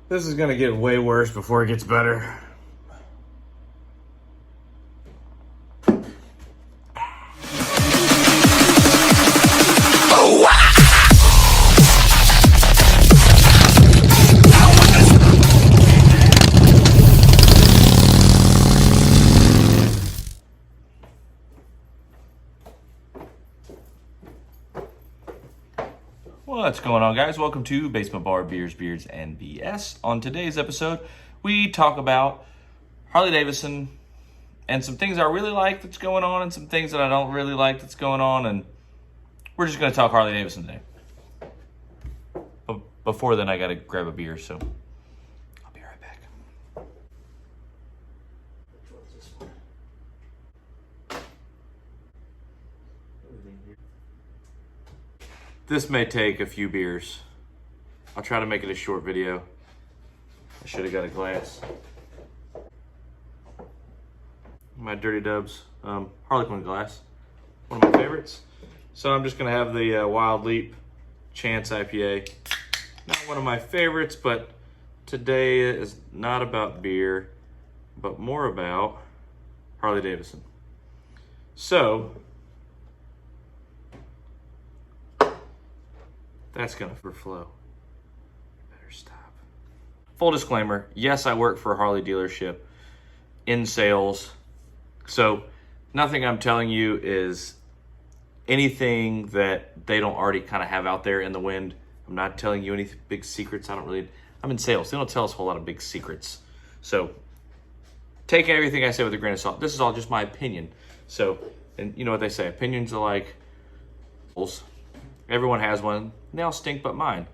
This is gonna get way worse before it gets better. What's going on, guys? Welcome to Basement Bar Beers, Beards, and BS. On today's episode, we talk about Harley-Davidson and some things I really like that's going on and some things that I don't really like that's going on, and we're just going to talk Harley-Davidson today. But before then, I got to grab a beer, so I'll be right back. This may take a few beers. I'll try to make it a short video. I should have got a glass. My Dirty Dubs Harlequin glass. One of my favorites. So I'm just gonna have the Wild Leap Chance IPA. Not one of my favorites, but today is not about beer, but more about Harley-Davidson. So, that's gonna overflow. Better stop. Full disclaimer, yes, I work for a Harley dealership in sales. So nothing I'm telling you is anything that they don't already kind of have out there in the wind. I'm not telling you any big secrets. I'm in sales. They don't tell us a whole lot of big secrets. So take everything I say with a grain of salt. This is all just my opinion. So, and you know what they say, opinions are like apples. Everyone has one. They all stink but mine.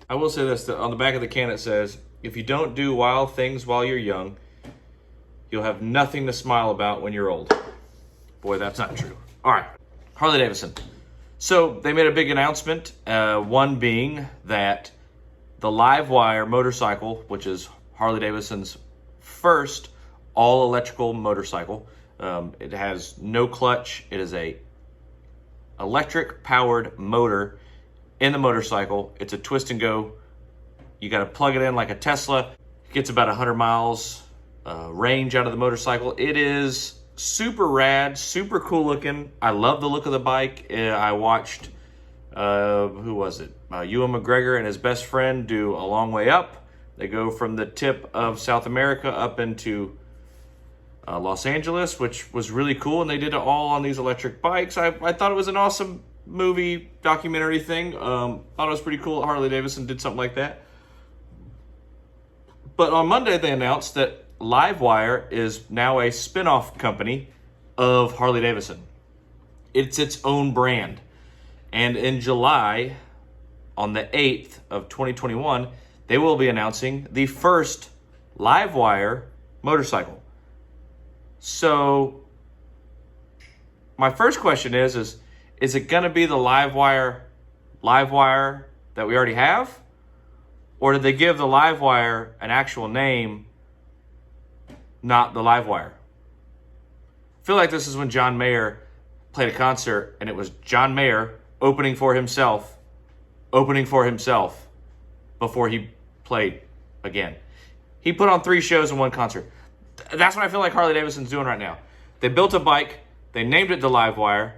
I will say this, on the back of the can it says, if you don't do wild things while you're young, you'll have nothing to smile about when you're old. Boy, that's not true. All right, Harley-Davidson. So they made a big announcement, one being that the LiveWire motorcycle, which is Harley-Davidson's first all-electrical motorcycle, it has no clutch. It is a electric powered motor in the motorcycle. It's a twist and go. You got to plug it in like a Tesla. It gets about 100 miles range out of the motorcycle. It is super rad, super cool looking. I love the look of the bike. I watched, who was it? Ewan McGregor and his best friend do A Long Way Up. They go from the tip of South America up into Los Angeles, which was really cool, and they did it all on these electric bikes. I thought it was an awesome movie documentary thing. Thought it was pretty cool that Harley-Davidson did something like that. But on Monday they announced that LiveWire is now a spin-off company of Harley-Davidson. It's its own brand. And in July, on the 8th of 2021, they will be announcing the first LiveWire motorcycle. So my first question is it going to be the LiveWire that we already have? Or did they give the LiveWire an actual name, not the LiveWire? I feel like this is when John Mayer played a concert and it was John Mayer opening for himself before he played again. He put on 3 shows in one concert. That's what I feel like Harley-Davidson's doing right now. They built a bike, they named it the LiveWire,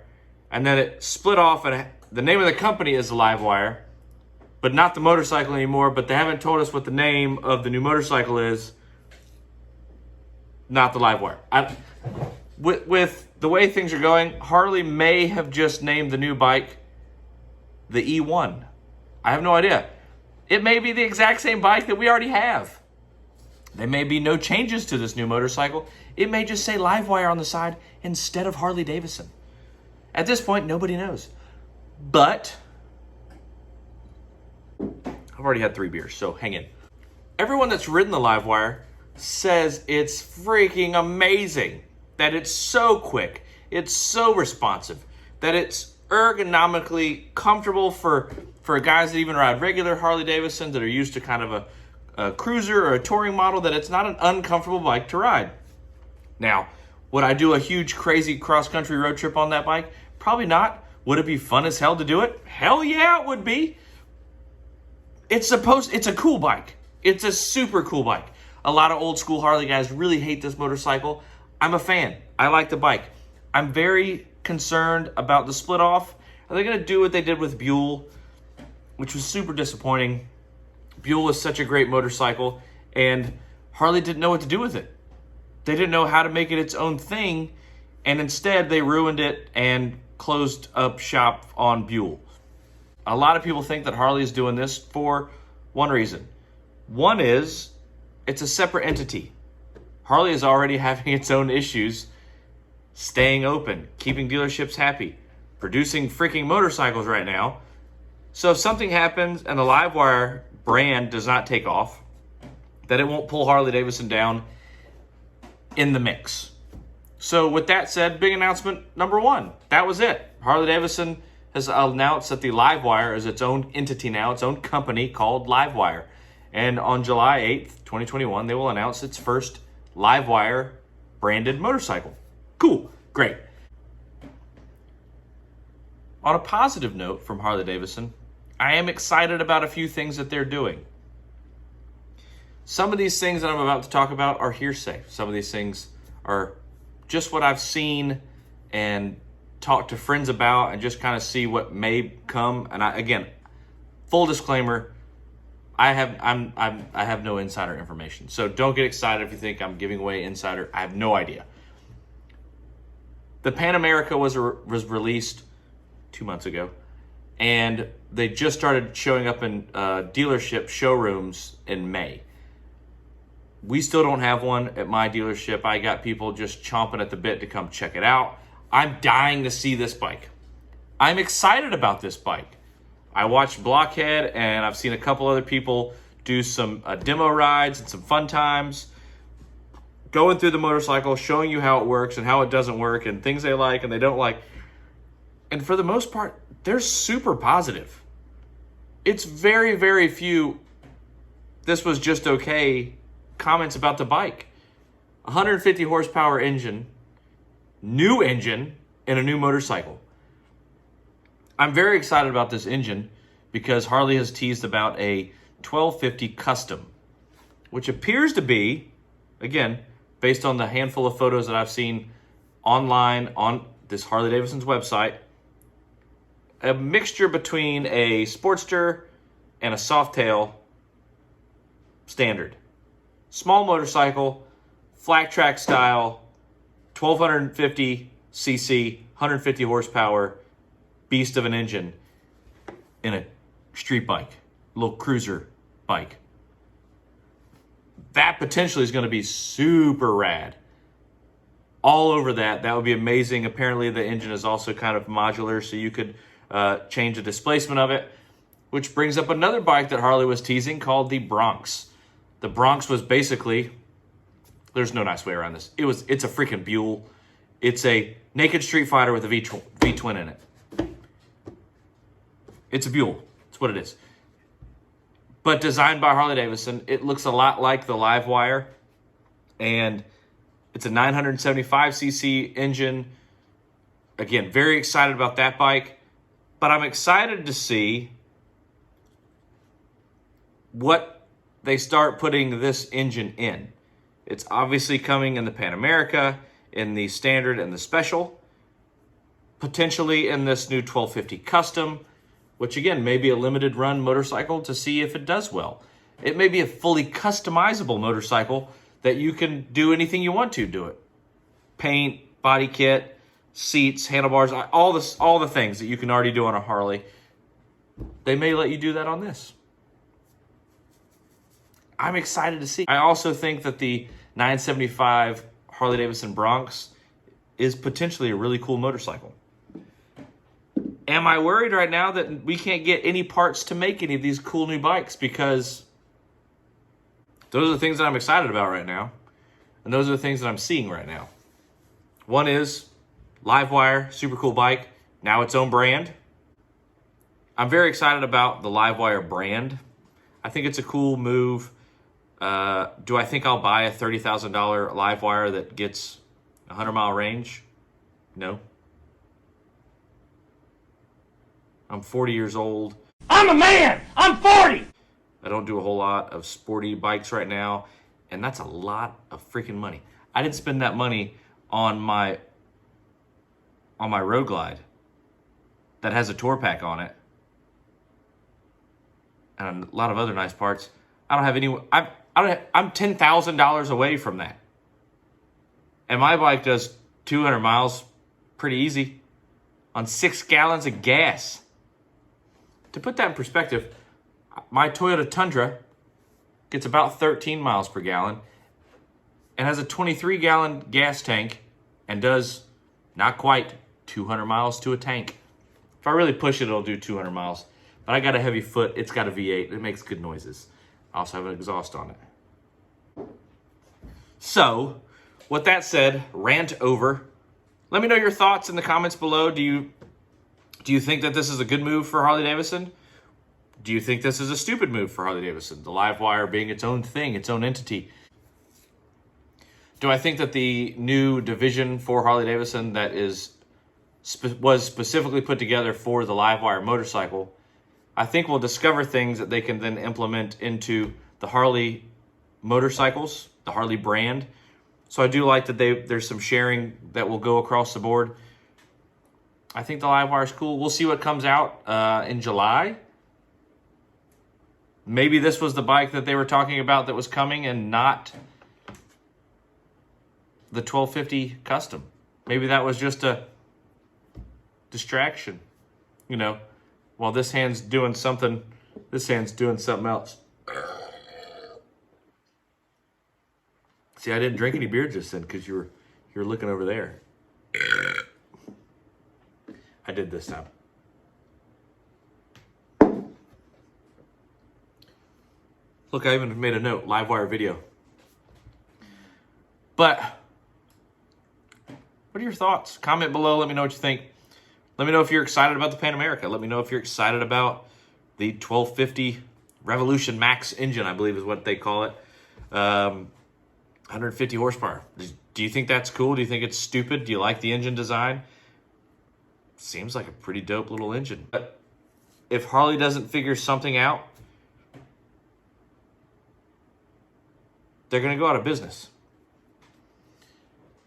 and then it split off, and the name of the company is the LiveWire, but not the motorcycle anymore, but they haven't told us what the name of the new motorcycle is, not the LiveWire. With the way things are going, Harley may have just named the new bike the E1. I have no idea. It may be the exact same bike that we already have. There may be no changes to this new motorcycle. It may just say LiveWire on the side instead of Harley-Davidson. At this point, nobody knows. But I've already had 3 beers, so hang in. Everyone that's ridden the LiveWire says it's freaking amazing, that it's so quick, it's so responsive, that it's ergonomically comfortable for guys that even ride regular Harley-Davidsons that are used to kind of a cruiser or a touring model, that it's not an uncomfortable bike to ride. Now, would I do a huge, crazy cross-country road trip on that bike? Probably not. Would it be fun as hell to do it? Hell yeah, it would be. it's a cool bike. It's a super cool bike. A lot of old school Harley guys really hate this motorcycle. I'm a fan. I like the bike. I'm very concerned about the split off. Are they going to do what they did with Buell, which was super disappointing? Buell was such a great motorcycle, and Harley didn't know what to do with it. They didn't know how to make it its own thing, and instead they ruined it and closed up shop on Buell. A lot of people think that Harley is doing this for one reason. One is it's a separate entity. Harley is already having its own issues staying open, keeping dealerships happy, producing freaking motorcycles right now. So if something happens and the LiveWire brand does not take off, that it won't pull Harley-Davidson down in the mix. So with that said, big announcement number one. That was it. Harley-Davidson has announced that the LiveWire is its own entity now, its own company called LiveWire. And on July 8th, 2021, they will announce its first LiveWire branded motorcycle. Cool. Great. On a positive note from Harley-Davidson, I am excited about a few things that they're doing. Some of these things that I'm about to talk about are hearsay. Some of these things are just what I've seen and talked to friends about and just kind of see what may come. And again, full disclaimer, I have no insider information. So don't get excited if you think I'm giving away insider. I have no idea. The Pan America was released 2 months ago, and they just started showing up in dealership showrooms in May. We still don't have one at my dealership. I got people just chomping at the bit to come check it out. I'm dying to see this bike. I'm excited about this bike. I watched Blockhead, and I've seen a couple other people do some demo rides and some fun times, going through the motorcycle, showing you how it works and how it doesn't work and things they like and they don't like. And for the most part, they're super positive. It's very, very few, this was just okay comments about the bike. 150 horsepower engine, new engine in a new motorcycle. I'm very excited about this engine because Harley has teased about a 1250 custom, which appears to be, again, based on the handful of photos that I've seen online on this Harley-Davidson's website, a mixture between a Sportster and a Softail standard. Small motorcycle, flat track style, 1250 cc, 150 horsepower, beast of an engine in a street bike, little cruiser bike. That potentially is going to be super rad. All over that would be amazing. Apparently the engine is also kind of modular, so you could change the displacement of it, which brings up another bike that Harley was teasing called the Bronx. The Bronx was basically, there's no nice way around this. It's a freaking Buell. It's a naked Street Fighter with a V-twin in it. It's a Buell. That's what it is. But designed by Harley-Davidson. It looks a lot like the LiveWire. And it's a 975cc engine. Again, very excited about that bike. But I'm excited to see what they start putting this engine in. It's obviously coming in the Pan America, in the Standard and the Special, potentially in this new 1250 Custom, which again may be a limited run motorcycle to see if it does well. It may be a fully customizable motorcycle that you can do anything you want to do it. Paint, body kit, seats, handlebars, all the things that you can already do on a Harley. They may let you do that on this. I'm excited to see. I also think that the 975 Harley-Davidson Bronx is potentially a really cool motorcycle. Am I worried right now that we can't get any parts to make any of these cool new bikes? Because those are the things that I'm excited about right now. And those are the things that I'm seeing right now. One is LiveWire, super cool bike, now its own brand. I'm very excited about the LiveWire brand. I think it's a cool move. Do I think I'll buy a $30,000 LiveWire that gets a 100-mile range? No. I'm 40 years old. I'm a man! I'm 40! I don't do a whole lot of sporty bikes right now, and that's a lot of freaking money. I didn't spend that money on my Road Glide that has a tour pack on it and a lot of other nice parts. I don't have any. I'm $10,000 away from that, and my bike does 200 miles pretty easy on 6 gallons of gas. To put that in perspective, my Toyota Tundra gets about 13 miles per gallon and has a 23-gallon gas tank and does not quite 200 miles to a tank. If I really push it, it'll do 200 miles. But I got a heavy foot. It's got a V8. It makes good noises. I also have an exhaust on it. So, with that said, rant over. Let me know your thoughts in the comments below. Do you think that this is a good move for Harley-Davidson? Do you think this is a stupid move for Harley-Davidson? The LiveWire being its own thing, its own entity. Do I think that the new division for Harley-Davidson that was specifically put together for the LiveWire motorcycle, I think we'll discover things that they can then implement into the Harley motorcycles, the Harley brand. So I do like that there's some sharing that will go across the board. I think the LiveWire is cool. We'll see what comes out in July. Maybe this was the bike that they were talking about that was coming and not the 1250 Custom. Maybe that was just a distraction. You know, while this hand's doing something, this hand's doing something else. See, I didn't drink any beer just then because you were looking over there. I did this time. Look, I even made a note, LiveWire video. But what are your thoughts? Comment below. Let me know what you think. Let me know if you're excited about the Pan America. Let me know if you're excited about the 1250 Revolution Max engine, I believe is what they call it. 150 horsepower. Do you think that's cool? Do you think it's stupid? Do you like the engine design? Seems like a pretty dope little engine. But if Harley doesn't figure something out, they're going to go out of business.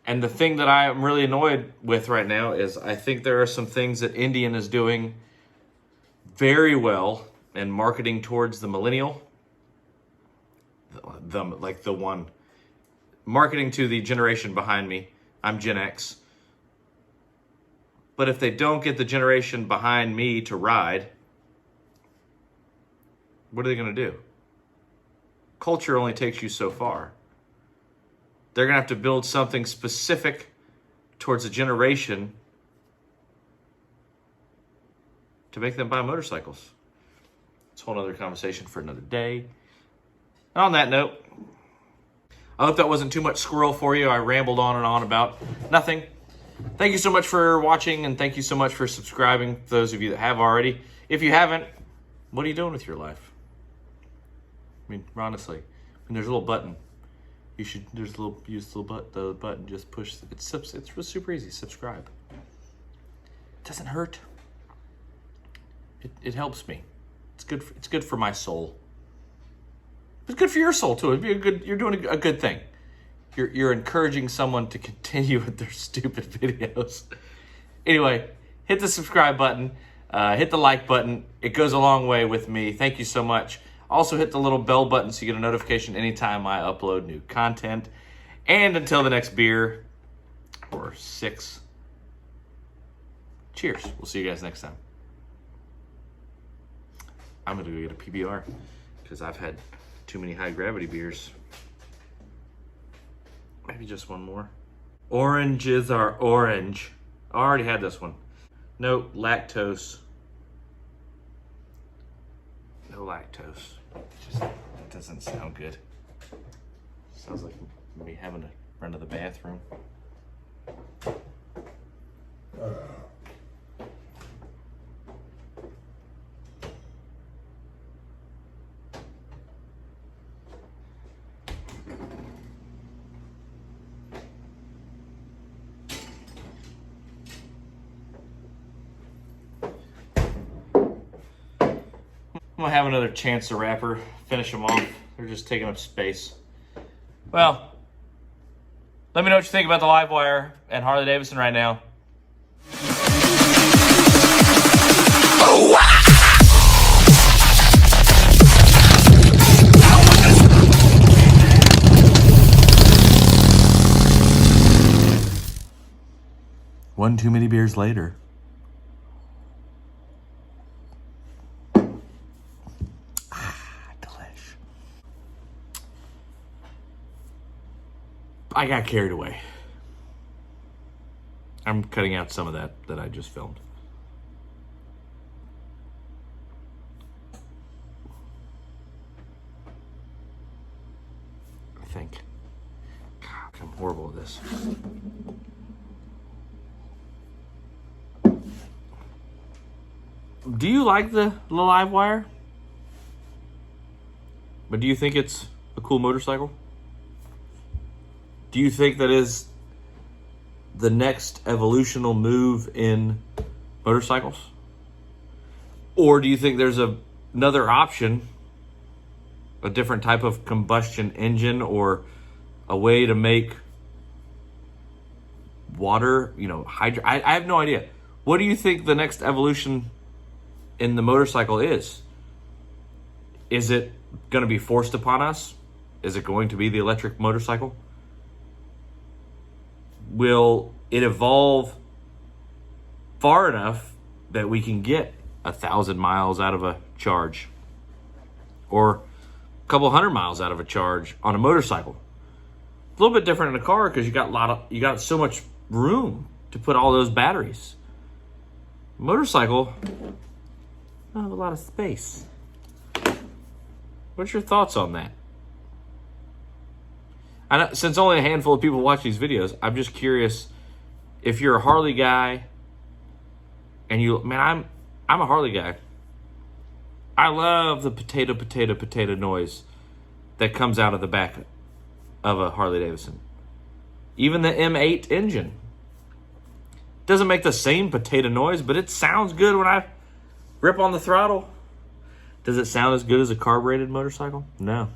And the thing that I am really annoyed with right now is I think there are some things that Indian is doing very well in marketing towards the millennial. The one. Marketing to the generation behind me. I'm Gen X. But if they don't get the generation behind me to ride, what are they going to do? Culture only takes you so far. They're going to have to build something specific towards a generation to make them buy motorcycles. It's a whole other conversation for another day. And on that note, I hope that wasn't too much squirrel for you. I rambled on and on about nothing. Thank you so much for watching, and thank you so much for subscribing, those of you that have already. If you haven't, what are you doing with your life? I mean, honestly, there's a little button. You should, use the button, just push, it's super easy, subscribe. It doesn't hurt. It helps me. It's good for my soul. It's good for your soul too. You're doing a good thing. You're encouraging someone to continue with their stupid videos. Anyway, hit the subscribe button, hit the like button. It goes a long way with me. Thank you so much. Also hit the little bell button so you get a notification anytime I upload new content. And until the next beer, or 6, cheers. We'll see you guys next time. I'm gonna go get a PBR because I've had too many high gravity beers. Maybe just one more. Oranges are orange. I already had this one. No lactose. No lactose. That doesn't sound good. Sounds like me having to run to the bathroom. I'm gonna have another chance to wrapper, finish them off. They're just taking up space. Well, let me know what you think about the LiveWire and Harley-Davidson right now. One too many beers later. Delish. I got carried away. I'm cutting out some of that I just filmed. I think. God, I'm horrible at this. Do you like the LiveWire? But do you think it's a cool motorcycle? Do you think that is the next evolutional move in motorcycles? Or do you think there's another option, a different type of combustion engine, or a way to make water, hydro? I have no idea. What do you think the next evolution in the motorcycle is? Is it going to be forced upon us? Is it going to be the electric motorcycle? Will it evolve far enough that we can get 1,000 miles out of a charge, or a couple hundred miles out of a charge on a motorcycle? A little bit different in a car because you got so much room to put all those batteries. Motorcycle, not have a lot of space. What's your thoughts on that? I know, since only a handful of people watch these videos, I'm just curious if you're a Harley guy and I'm a Harley guy. I love the potato noise that comes out of the back of a Harley-Davidson. Even the M8 engine doesn't make the same potato noise, but it sounds good when I grip on the throttle. Does it sound as good as a carbureted motorcycle? No.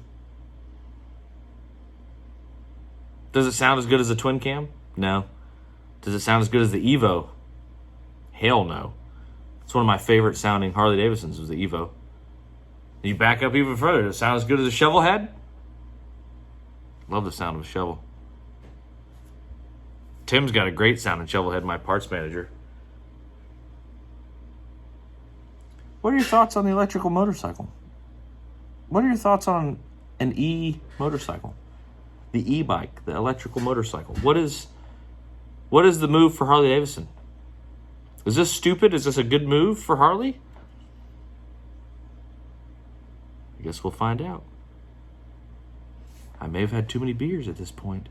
Does it sound as good as a twin cam? No. Does it sound as good as the Evo? Hell no. It's one of my favorite sounding Harley-Davidsons was the Evo. You back up even further, does it sound as good as a shovel head? Love the sound of a shovel. Tim's got a great sounding shovel head, my parts manager. What are your thoughts on the electrical motorcycle? What are your thoughts on an e-motorcycle? The e-bike, the electrical motorcycle. What is the move for Harley-Davidson? Is this stupid? Is this a good move for Harley? I guess we'll find out. I may have had too many beers at this point,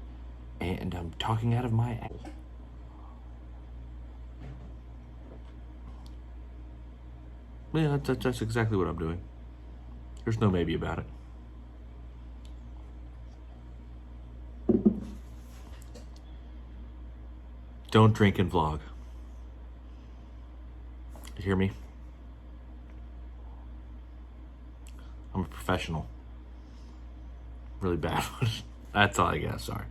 and I'm talking out of my ass. Yeah, that's exactly what I'm doing. There's no maybe about it. Don't drink and vlog. You hear me? I'm a professional. Really bad. That's all I got. Sorry.